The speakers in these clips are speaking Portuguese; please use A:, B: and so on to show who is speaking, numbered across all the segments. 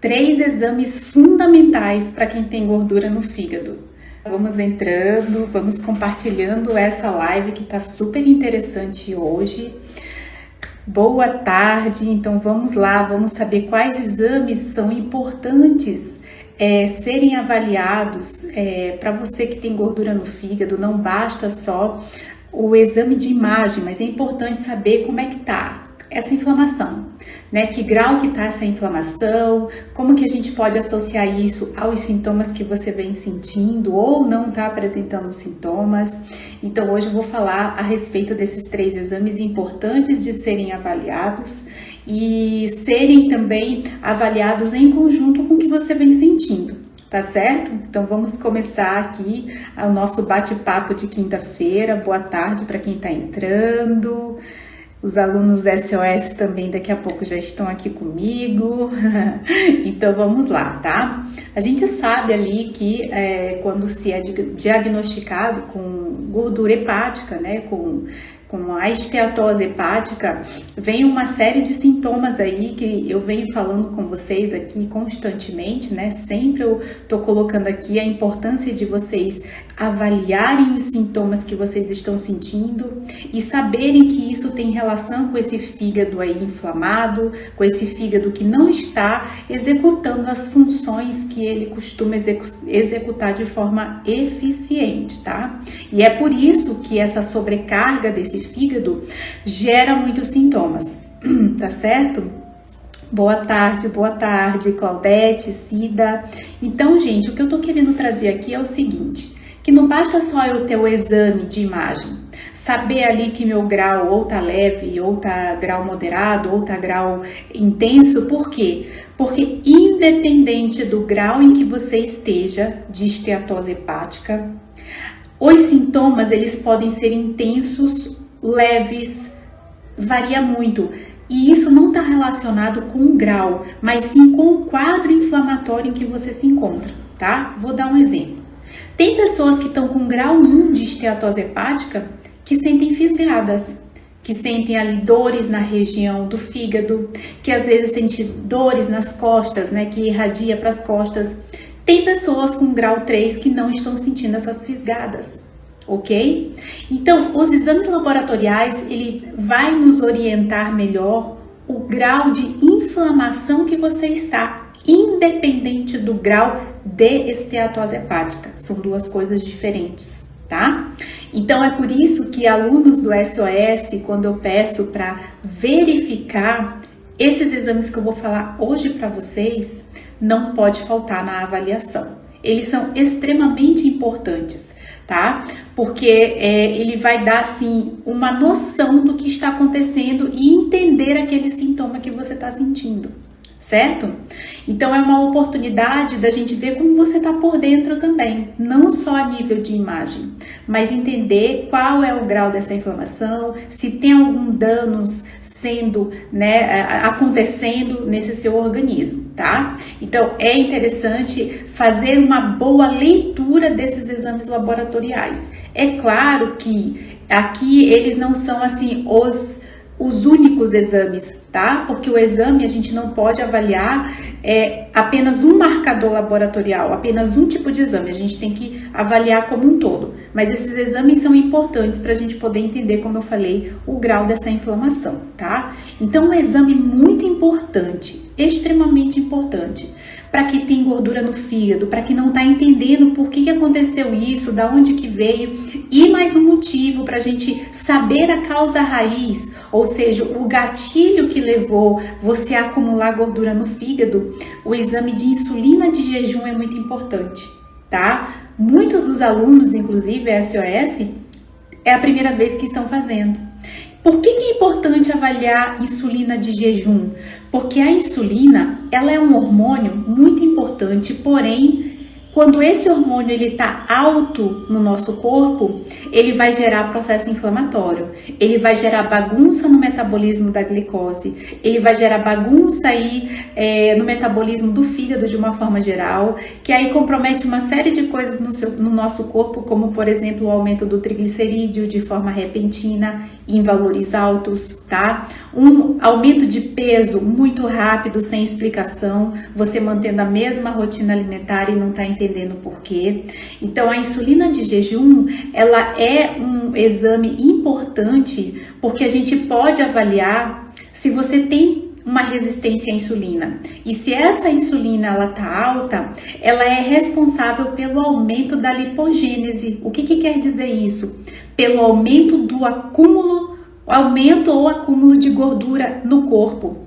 A: 3 exames fundamentais para quem tem gordura no fígado. Vamos entrando, vamos compartilhando essa live que está super interessante hoje. Boa tarde, então vamos lá, vamos saber quais exames são importantes serem avaliados para você que tem gordura no fígado. Não basta só o exame de imagem, mas é importante saber como é que tá essa inflamação, né? Que grau que tá essa inflamação, como que a gente pode associar isso aos sintomas que você vem sentindo ou não tá apresentando sintomas. Então hoje eu vou falar a respeito desses 3 exames importantes de serem avaliados e serem também avaliados em conjunto com o que você vem sentindo. Tá certo? Então vamos começar aqui o nosso bate-papo de quinta-feira. Boa tarde para quem tá entrando. Os alunos SOS também daqui a pouco já estão aqui comigo, então vamos lá, tá? A gente sabe ali que quando se é diagnosticado com gordura hepática, né, com a esteatose hepática, vem uma série de sintomas aí que eu venho falando com vocês aqui constantemente, né? Sempre eu tô colocando aqui a importância de vocês avaliarem os sintomas que vocês estão sentindo e saberem que isso tem relação com esse fígado aí inflamado, com esse fígado que não está executando as funções que ele costuma executar de forma eficiente, tá? E é por isso que essa sobrecarga desse fígado gera muitos sintomas, tá certo? Boa tarde, Claudete, Cida. Então, gente, o que eu tô querendo trazer aqui é o seguinte, que não basta só eu ter o exame de imagem, saber ali que meu grau ou tá leve, ou tá grau moderado, ou tá grau intenso. Por quê? Porque independente do grau em que você esteja de esteatose hepática, os sintomas eles podem ser intensos, leves, varia muito. E isso não está relacionado com o grau, mas sim com o quadro inflamatório em que você se encontra, tá? Vou dar um exemplo. Tem pessoas que estão com grau 1 de esteatose hepática que sentem fisgadas, que sentem ali dores na região do fígado, que às vezes sentem dores nas costas, né, que irradia para as costas. Tem pessoas com grau 3 que não estão sentindo essas fisgadas, ok? Então, os exames laboratoriais, ele vai nos orientar melhor o grau de inflamação que você está, independente do grau de esteatose hepática. São 2 coisas diferentes, tá? Então, é por isso que alunos do SOS, quando eu peço para verificar esses exames que eu vou falar hoje para vocês, não pode faltar na avaliação. Eles são extremamente importantes, tá? Porque ele vai dar, assim, uma noção do que está acontecendo e entender aquele sintoma que você está sentindo, certo? Então, é uma oportunidade da gente ver como você está por dentro também, não só a nível de imagem, mas entender qual é o grau dessa inflamação, se tem algum danos sendo, né, acontecendo nesse seu organismo, tá? Então, é interessante fazer uma boa leitura desses exames laboratoriais. É claro que aqui eles não são, assim, os únicos exames, tá? Porque o exame a gente não pode avaliar apenas um marcador laboratorial, apenas um tipo de exame, a gente tem que avaliar como um todo. Mas esses exames são importantes para a gente poder entender, como eu falei, o grau dessa inflamação, tá? Então, um exame muito importante, extremamente importante, para quem tem gordura no fígado, para quem não está entendendo por que aconteceu isso, da onde que veio, e mais um motivo para a gente saber a causa raiz, ou seja, o gatilho que levou você a acumular gordura no fígado. O exame de insulina de jejum é muito importante, tá? Muitos dos alunos, inclusive SOS, é a primeira vez que estão fazendo. Por que é importante avaliar insulina de jejum? Porque a insulina, ela é um hormônio muito importante, porém, quando esse hormônio ele está alto no nosso corpo, ele vai gerar processo inflamatório, ele vai gerar bagunça no metabolismo da glicose, ele vai gerar bagunça aí no metabolismo do fígado de uma forma geral, que aí compromete uma série de coisas no nosso corpo, como por exemplo o aumento do triglicerídeo de forma repentina em valores altos, tá? Um aumento de peso muito rápido, sem explicação, você mantendo a mesma rotina alimentar e não tá entendendo por quê. Então a insulina de jejum, ela é um exame importante porque a gente pode avaliar se você tem uma resistência à insulina. E se essa insulina ela tá alta, ela é responsável pelo aumento da lipogênese. O que quer dizer isso? Pelo aumento do aumento ou acúmulo de gordura no corpo.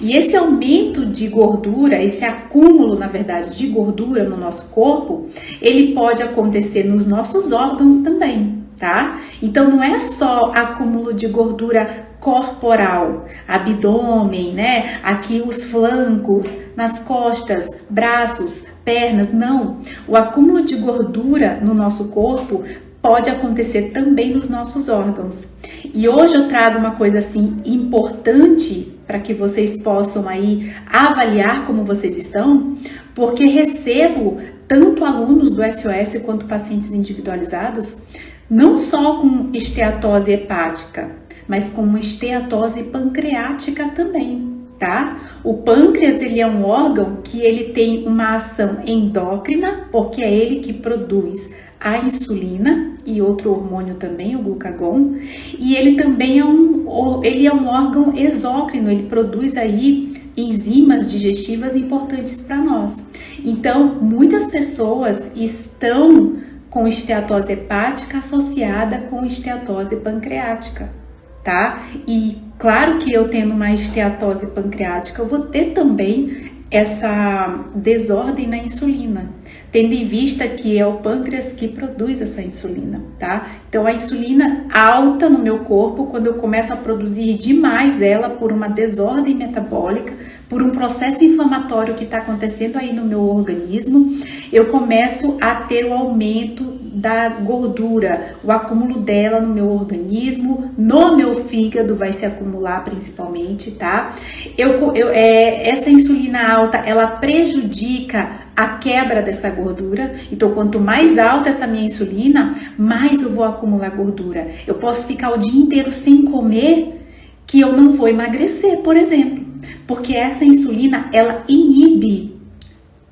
A: E esse aumento de gordura, esse acúmulo, na verdade, de gordura no nosso corpo, ele pode acontecer nos nossos órgãos também, tá? Então não é só acúmulo de gordura corporal, abdômen, né? Aqui os flancos, nas costas, braços, pernas, não. O acúmulo de gordura no nosso corpo pode acontecer também nos nossos órgãos. E hoje eu trago uma coisa assim importante para que vocês possam aí avaliar como vocês estão, porque recebo tanto alunos do SOS quanto pacientes individualizados, não só com esteatose hepática, mas com esteatose pancreática também, tá? O pâncreas, ele é um órgão que ele tem uma ação endócrina, porque é ele que produz a insulina e outro hormônio também, o glucagon, e ele também é um órgão exócrino, ele produz aí enzimas digestivas importantes para nós. Então, muitas pessoas estão com esteatose hepática associada com esteatose pancreática, tá? E claro que eu tendo uma esteatose pancreática, eu vou ter também essa desordem na insulina, tendo em vista que é o pâncreas que produz essa insulina, tá? Então a insulina alta no meu corpo, quando eu começo a produzir demais ela por uma desordem metabólica, por um processo inflamatório que está acontecendo aí no meu organismo, eu começo a ter o aumento da gordura, o acúmulo dela no meu organismo, no meu fígado vai se acumular principalmente, tá? Essa insulina alta, ela prejudica a quebra dessa gordura. Então, quanto mais alta essa minha insulina, mais eu vou acumular gordura. Eu posso ficar o dia inteiro sem comer, que eu não vou emagrecer, por exemplo, porque essa insulina, ela inibe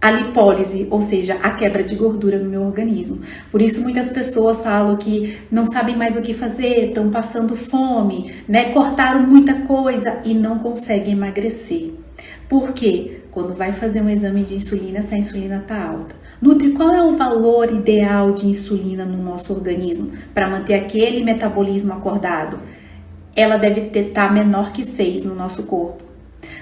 A: a lipólise, ou seja, a quebra de gordura no meu organismo. Por isso muitas pessoas falam que não sabem mais o que fazer, estão passando fome, né? Cortaram muita coisa e não conseguem emagrecer. Por quê? Quando vai fazer um exame de insulina, essa insulina está alta. Nutri, qual é o valor ideal de insulina no nosso organismo para manter aquele metabolismo acordado? Ela deve estar menor que 6 no nosso corpo.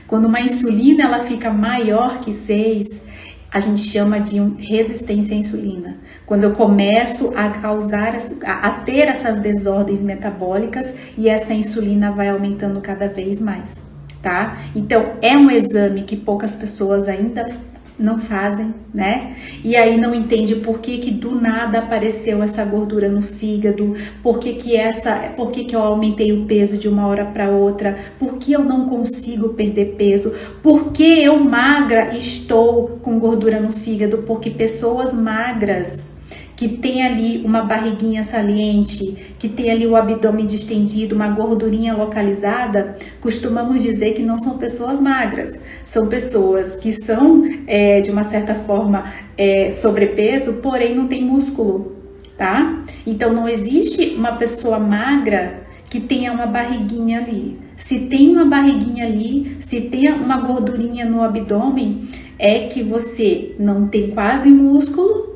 A: Quando uma insulina ela fica maior que 6, a gente chama de resistência à insulina. Quando eu começo a ter essas desordens metabólicas e essa insulina vai aumentando cada vez mais, tá? Então, é um exame que poucas pessoas ainda não fazem, né? E aí não entende por que do nada apareceu essa gordura no fígado, por que eu aumentei o peso de uma hora para outra, por que eu não consigo perder peso, por que eu magra estou com gordura no fígado, porque pessoas magras que tem ali uma barriguinha saliente, que tem ali o abdômen distendido, uma gordurinha localizada, costumamos dizer que não são pessoas magras, são pessoas que são, de uma certa forma, sobrepeso, porém não tem músculo, tá? Então não existe uma pessoa magra que tenha uma barriguinha ali. Se tem uma barriguinha ali, se tem uma gordurinha no abdômen, é que você não tem quase músculo,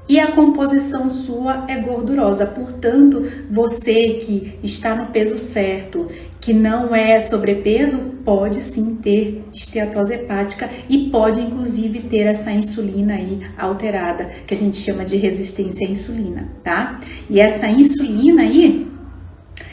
A: e a composição sua é gordurosa. Portanto, você que está no peso certo, que não é sobrepeso, pode sim ter esteatose hepática e pode inclusive ter essa insulina aí alterada, que a gente chama de resistência à insulina, tá? E essa insulina aí,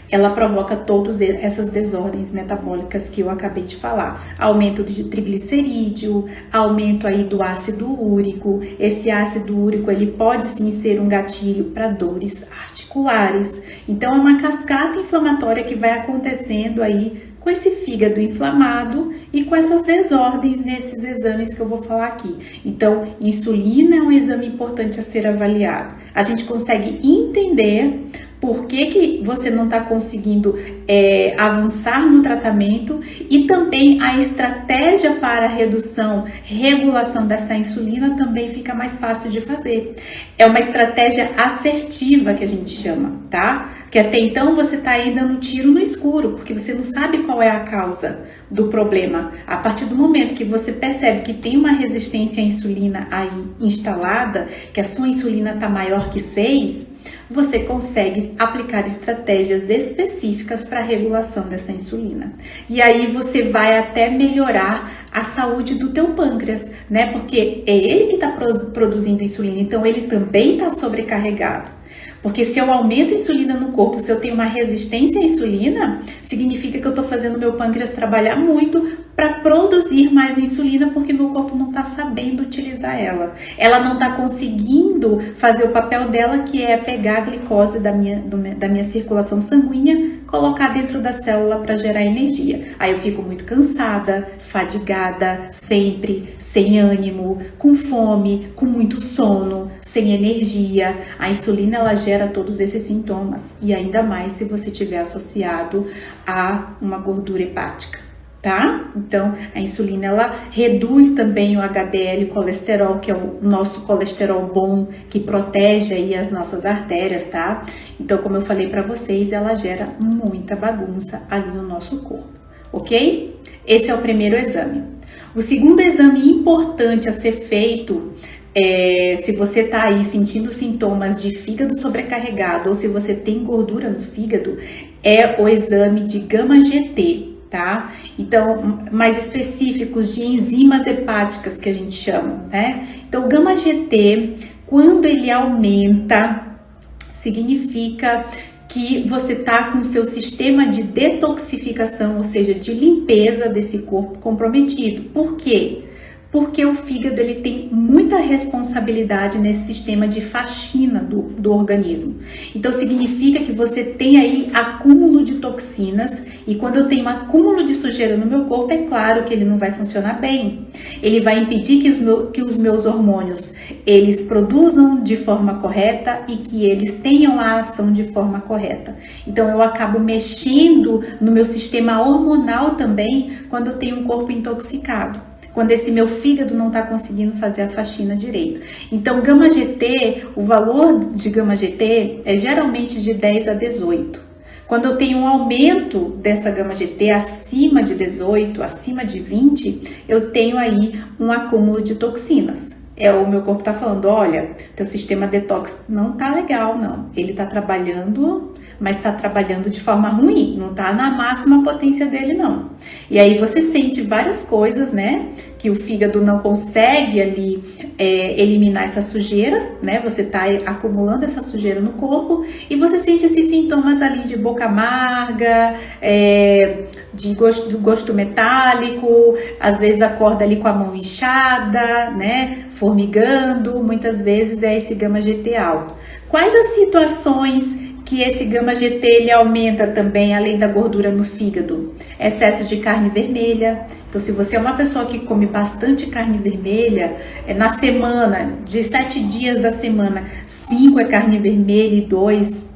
A: ela provoca todas essas desordens metabólicas que eu acabei de falar. Aumento de triglicerídeo, aumento aí do ácido úrico. Esse ácido úrico, ele pode sim ser um gatilho para dores articulares. Então, é uma cascata inflamatória que vai acontecendo aí com esse fígado inflamado e com essas desordens nesses exames que eu vou falar aqui. Então, insulina é um exame importante a ser avaliado. A gente consegue entender por que você não está conseguindo avançar no tratamento e também a estratégia para redução, regulação dessa insulina também fica mais fácil de fazer. É uma estratégia assertiva que a gente chama, tá? Que até então você está aí dando tiro no escuro, porque você não sabe qual é a causa do problema. A partir do momento que você percebe que tem uma resistência à insulina aí instalada, que a sua insulina está maior que 6, você consegue aplicar estratégias específicas para a regulação dessa insulina. E aí você vai até melhorar a saúde do teu pâncreas, né? Porque é ele que está produzindo insulina, então ele também está sobrecarregado. Porque se eu aumento a insulina no corpo, se eu tenho uma resistência à insulina, significa que eu estou fazendo meu pâncreas trabalhar muito para produzir mais insulina, porque meu corpo não está sabendo utilizar ela. Ela não está conseguindo fazer o papel dela, que é pegar a glicose da minha circulação sanguínea, colocar dentro da célula para gerar energia. Aí eu fico muito cansada, fadigada, sempre, sem ânimo, com fome, com muito sono, sem energia. A insulina, ela gera todos esses sintomas, e ainda mais se você tiver associado a uma gordura hepática. Tá? Então, a insulina, ela reduz também o HDL, o colesterol, que é o nosso colesterol bom, que protege aí as nossas artérias, tá? Então, como eu falei para vocês, ela gera muita bagunça ali no nosso corpo, ok? Esse é o primeiro exame. O segundo exame importante a ser feito se você tá aí sentindo sintomas de fígado sobrecarregado ou se você tem gordura no fígado, é o exame de gama-GT. Tá? Então, mais específicos de enzimas hepáticas que a gente chama, né? Então, o gama-GT, quando ele aumenta, significa que você tá com o seu sistema de detoxificação, ou seja, de limpeza desse corpo comprometido. Por quê? Porque o fígado, ele tem muita responsabilidade nesse sistema de faxina do organismo. Então, significa que você tem aí acúmulo de toxinas, e quando eu tenho acúmulo de sujeira no meu corpo, é claro que ele não vai funcionar bem. Ele vai impedir que os meus hormônios, eles produzam de forma correta e que eles tenham a ação de forma correta. Então, eu acabo mexendo no meu sistema hormonal também quando eu tenho um corpo intoxicado, quando esse meu fígado não está conseguindo fazer a faxina direito. Então, gama-GT, o valor de gama-GT é geralmente de 10 a 18. Quando eu tenho um aumento dessa gama-GT acima de 18, acima de 20, eu tenho aí um acúmulo de toxinas. O meu corpo está falando, olha, teu sistema detox não tá legal, não. Ele está trabalhando, mas está trabalhando de forma ruim, não está na máxima potência dele, não. E aí você sente várias coisas, né? Que o fígado não consegue ali eliminar essa sujeira, né? Você está acumulando essa sujeira no corpo e você sente esses sintomas ali de boca amarga, de gosto metálico, às vezes acorda ali com a mão inchada, né? Formigando, muitas vezes é esse gama-GT alto. Quais as situações que esse gama-GT ele aumenta também, além da gordura no fígado? Excesso de carne vermelha. Então, se você é uma pessoa que come bastante carne vermelha, na semana, de 7 dias da semana, 5 é carne vermelha e 2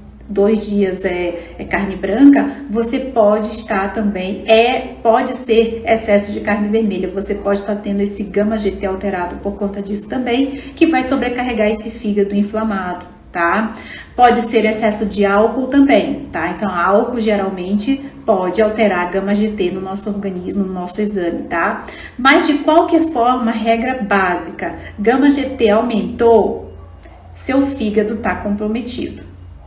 A: dias é carne branca, você pode estar também, pode ser excesso de carne vermelha, você pode estar tendo esse gama-GT alterado por conta disso também, que vai sobrecarregar esse fígado inflamado. Tá? Pode ser excesso de álcool também, tá? Então, álcool geralmente pode alterar a gama-GT no nosso organismo, no nosso exame, tá? Mas de qualquer forma, regra básica, gama-GT aumentou, seu fígado tá comprometido,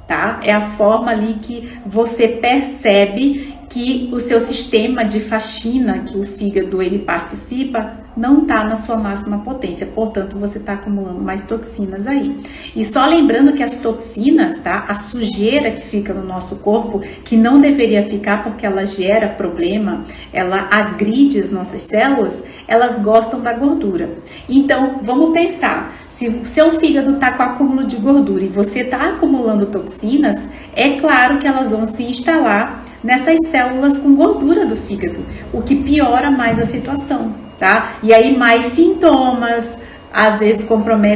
A: tá? É a forma ali que você percebe que o seu sistema de faxina, que o fígado ele participa, não está na sua máxima potência, portanto você está acumulando mais toxinas aí. E só lembrando que as toxinas, tá? A sujeira que fica no nosso corpo, que não deveria ficar porque ela gera problema, ela agride as nossas células, elas gostam da gordura. Então vamos pensar, se o seu fígado está com acúmulo de gordura e você está acumulando toxinas, é claro que elas vão se instalar nessas células com gordura do fígado, o que piora mais a situação. Tá? E aí mais sintomas, às vezes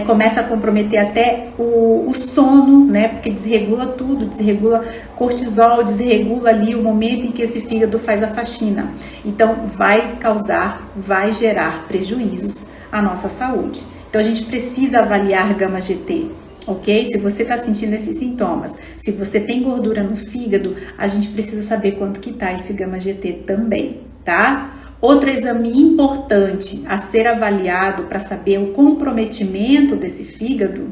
A: começa a comprometer até o sono, né? Porque desregula tudo, desregula cortisol, desregula ali o momento em que esse fígado faz a faxina. Então vai gerar prejuízos à nossa saúde. Então a gente precisa avaliar gama GT. Ok? Se você está sentindo esses sintomas, se você tem gordura no fígado, a gente precisa saber quanto que tá esse gama GT também, tá? Outro exame importante a ser avaliado para saber o comprometimento desse fígado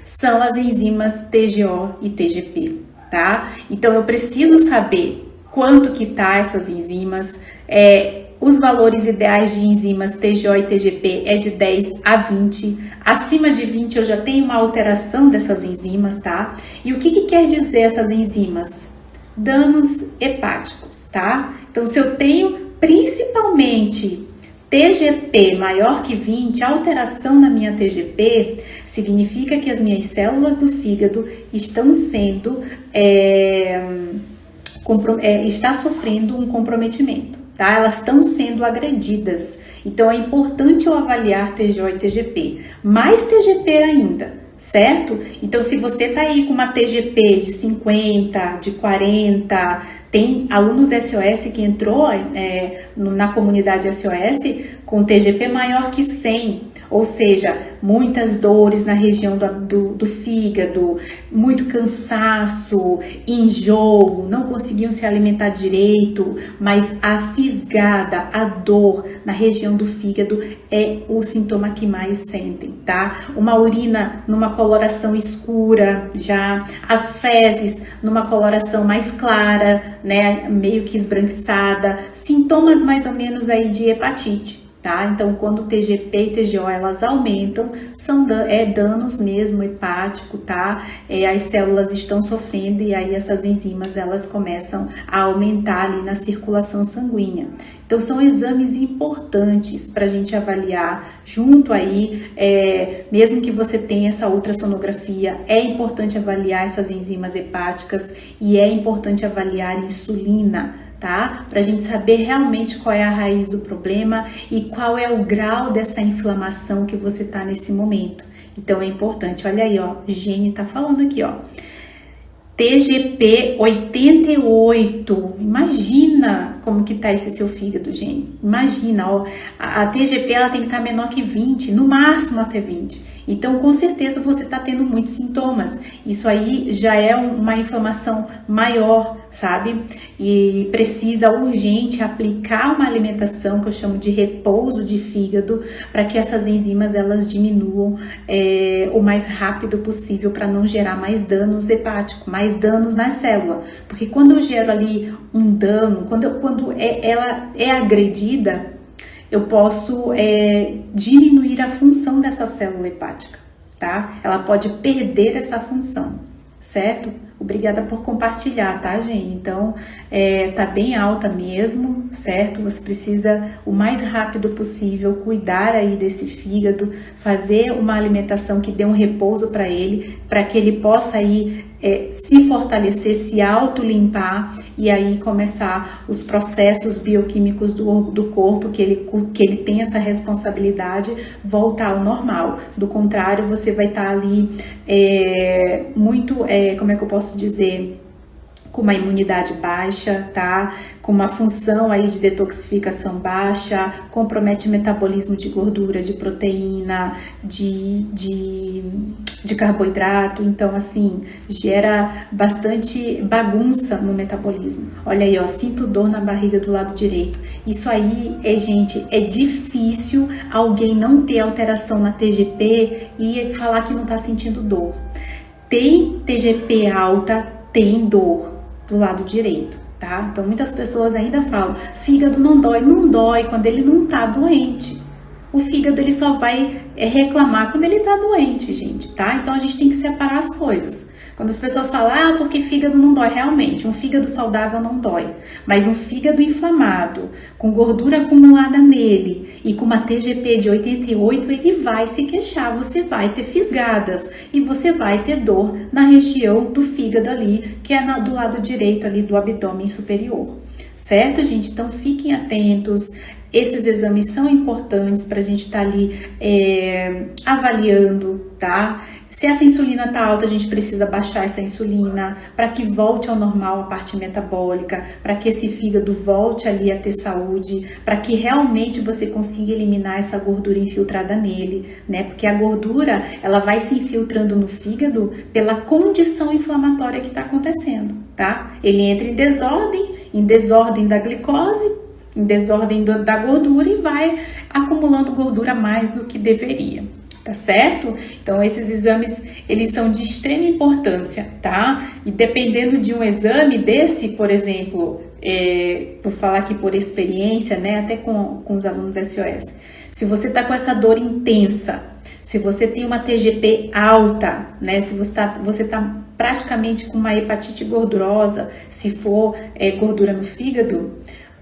A: são as enzimas TGO e TGP, tá? Então eu preciso saber quanto que tá essas enzimas, os valores ideais de enzimas TGO e TGP é de 10 a 20, acima de 20 eu já tenho uma alteração dessas enzimas, tá? E o que quer dizer essas enzimas? Danos hepáticos, tá? Então se eu tenho principalmente TGP maior que 20, alteração na minha TGP, significa que as minhas células do fígado estão sendo, está sofrendo um comprometimento, tá? Elas estão sendo agredidas. Então é importante eu avaliar TGO e TGP, mais TGP ainda. Certo? Então, se você tá aí com uma TGP de 50, de 40, tem alunos SOS que entrou na comunidade SOS com TGP maior que 100, ou seja, muitas dores na região do fígado, muito cansaço, enjoo, não conseguiam se alimentar direito, mas a fisgada, a dor na região do fígado é o sintoma que mais sentem, tá? Uma urina numa coloração escura, já as fezes numa coloração mais clara, né, meio que esbranquiçada, sintomas mais ou menos aí de hepatite. Tá? Então, quando TGP e TGO elas aumentam, são danos mesmo hepático, tá? As células estão sofrendo e aí essas enzimas elas começam a aumentar ali na circulação sanguínea. Então, são exames importantes para a gente avaliar junto aí, mesmo que você tenha essa ultrassonografia, é importante avaliar essas enzimas hepáticas e é importante avaliar a insulina, tá? Pra gente saber realmente qual é a raiz do problema e qual é o grau dessa inflamação que você tá nesse momento. Então é importante, olha aí, ó, Gene tá falando aqui, ó. TGP 88, imagina como que tá esse seu fígado, Gene. Imagina, ó, a TGP ela tem que estar menor que 20, no máximo até 20. Então, com certeza você está tendo muitos sintomas. Isso aí já é uma inflamação maior, sabe? E precisa urgente aplicar uma alimentação que eu chamo de repouso de fígado para que essas enzimas elas diminuam o mais rápido possível para não gerar mais danos hepáticos, mais danos na célula. Porque quando eu gero ali um dano, quando ela é agredida, eu posso diminuir a função dessa célula hepática, tá? Ela pode perder essa função, certo? Obrigada por compartilhar, tá, gente? Então, tá bem alta mesmo, certo? Você precisa, o mais rápido possível, cuidar aí desse fígado, fazer uma alimentação que dê um repouso para que ele possa aí se fortalecer, se autolimpar e aí começar os processos bioquímicos do corpo, que ele tem essa responsabilidade, voltar ao normal. Do contrário, você vai estar ali muito, como é que eu posso dizer, com uma imunidade baixa, tá? Com uma função aí de detoxificação baixa, compromete o metabolismo de gordura, de proteína, de carboidrato. Então, assim, gera bastante bagunça no metabolismo. Olha aí, ó, sinto dor na barriga do lado direito. Isso aí, gente, é difícil alguém não ter alteração na TGP e falar que não tá sentindo dor. Tem TGP alta, tem dor do lado direito, tá? Então muitas pessoas ainda falam, fígado não dói. Não dói quando ele não tá doente. O fígado ele só vai reclamar quando ele tá doente, gente, tá? Então a gente tem que separar as coisas. Quando as pessoas falam, porque fígado não dói, realmente, um fígado saudável não dói. Mas um fígado inflamado, com gordura acumulada nele e com uma TGP de 88, ele vai se queixar, você vai ter fisgadas e você vai ter dor na região do fígado ali, que é do lado direito ali do abdômen superior. Certo, gente? Então fiquem atentos. Esses exames são importantes para a gente estar ali avaliando, tá? Se essa insulina tá alta, a gente precisa baixar essa insulina para que volte ao normal a parte metabólica, para que esse fígado volte ali a ter saúde, para que realmente você consiga eliminar essa gordura infiltrada nele, né? Porque a gordura, ela vai se infiltrando no fígado pela condição inflamatória que está acontecendo, tá? Ele entra em desordem da glicose, em desordem da gordura e vai acumulando gordura mais do que deveria. Tá certo? Então esses exames, eles são de extrema importância, tá? E dependendo de um exame desse, por exemplo, vou falar aqui por experiência, né? Até com os alunos SOS. Se você tá com essa dor intensa, se você tem uma TGP alta, né? Se você tá praticamente com uma hepatite gordurosa, se for gordura no fígado,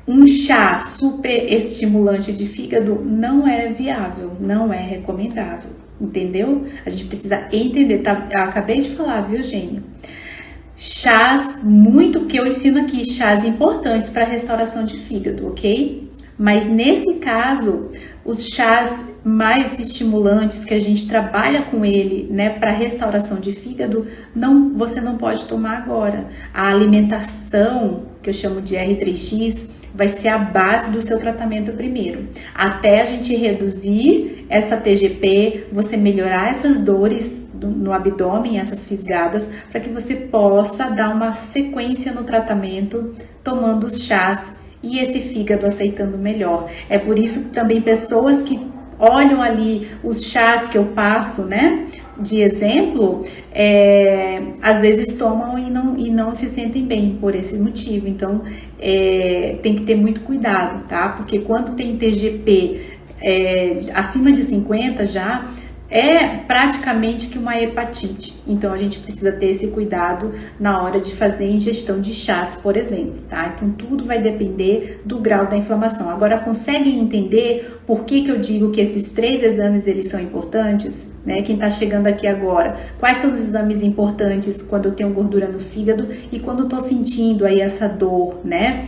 A: um chá super estimulante de fígado não é viável, não é recomendável, entendeu? A gente precisa entender, tá? Eu acabei de falar, viu, Gênia? Chás, muito que eu ensino aqui, chás importantes para restauração de fígado, ok? Mas nesse caso, os chás mais estimulantes que a gente trabalha com ele, né, para restauração de fígado, você não pode tomar agora. A alimentação, que eu chamo de R3X, vai ser a base do seu tratamento primeiro. Até a gente reduzir essa TGP, você melhorar essas dores no abdômen, essas fisgadas, para que você possa dar uma sequência no tratamento, tomando os chás e esse fígado aceitando melhor. É por isso que também pessoas que olham ali os chás que eu passo, né, de exemplo, às vezes tomam e não se sentem bem por esse motivo. Então, tem que ter muito cuidado, tá? Porque quando tem TGP acima de 50 já, é praticamente que uma hepatite. Então, a gente precisa ter esse cuidado na hora de fazer ingestão de chás, por exemplo, tá? Então, tudo vai depender do grau da inflamação. Agora, conseguem entender por que eu digo que esses 3 exames, eles são importantes? Né? Quem tá chegando aqui agora, quais são os exames importantes quando eu tenho gordura no fígado e quando eu tô sentindo aí essa dor, né?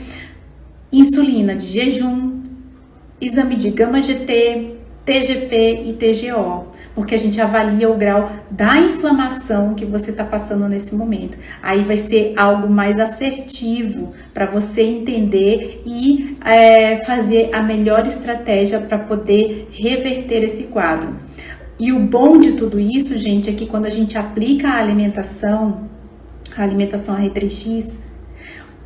A: Insulina de jejum, exame de gama-GT, TGP e TGO, porque a gente avalia o grau da inflamação que você está passando nesse momento. Aí vai ser algo mais assertivo para você entender e fazer a melhor estratégia para poder reverter esse quadro. E o bom de tudo isso, gente, é que quando a gente aplica a alimentação R3X,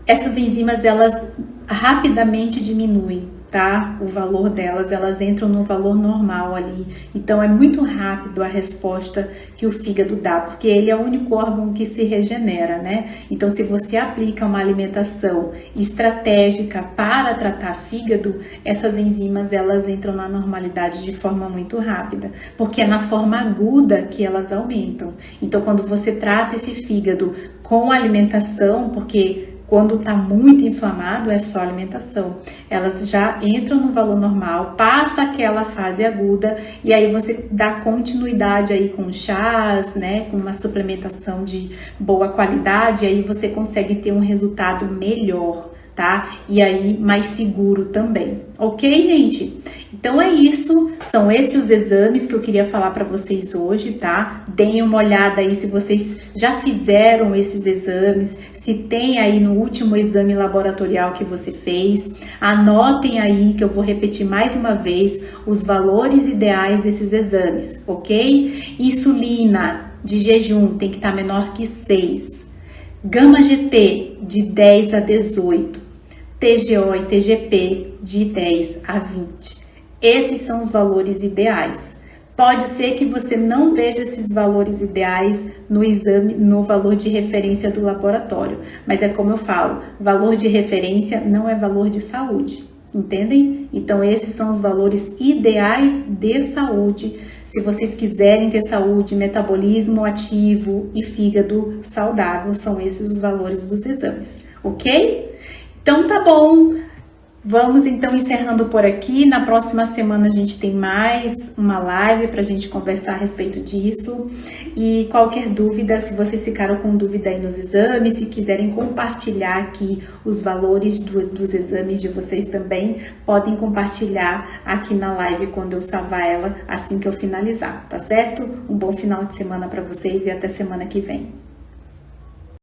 A: essas enzimas, elas rapidamente diminuem, tá? O valor delas, elas entram no valor normal ali. Então, é muito rápido a resposta que o fígado dá, porque ele é o único órgão que se regenera, né? Então, se você aplica uma alimentação estratégica para tratar fígado, essas enzimas, elas entram na normalidade de forma muito rápida, porque é na forma aguda que elas aumentam. Então, quando você trata esse fígado com alimentação, porque quando está muito inflamado, é só alimentação. Elas já entram no valor normal, passa aquela fase aguda e aí você dá continuidade aí com chás, né? Com uma suplementação de boa qualidade, aí você consegue ter um resultado melhor, tá? E aí mais seguro também. Ok, gente? Então é isso, são esses os exames que eu queria falar para vocês hoje, tá? Deem uma olhada aí se vocês já fizeram esses exames, se tem aí no último exame laboratorial que você fez. Anotem aí que eu vou repetir mais uma vez os valores ideais desses exames, ok? Insulina de jejum tem que estar menor que 6. Gama-GT de 10 a 18. TGO e TGP de 10 a 20. Esses são os valores ideais Pode ser que você não veja esses valores ideais no exame, no valor de referência do laboratório, mas é como eu falo, valor de referência não é valor de saúde, entendem? Então esses são os valores ideais de saúde, se vocês quiserem ter saúde, metabolismo ativo e fígado saudável, são esses os valores dos exames, ok? Então tá bom! Vamos então encerrando por aqui. Na próxima semana a gente tem mais uma live para a gente conversar a respeito disso. E qualquer dúvida, se vocês ficaram com dúvida aí nos exames, se quiserem compartilhar aqui os valores dos exames de vocês também, podem compartilhar aqui na live quando eu salvar ela assim que eu finalizar, tá certo? Um bom final de semana para vocês e até semana que vem.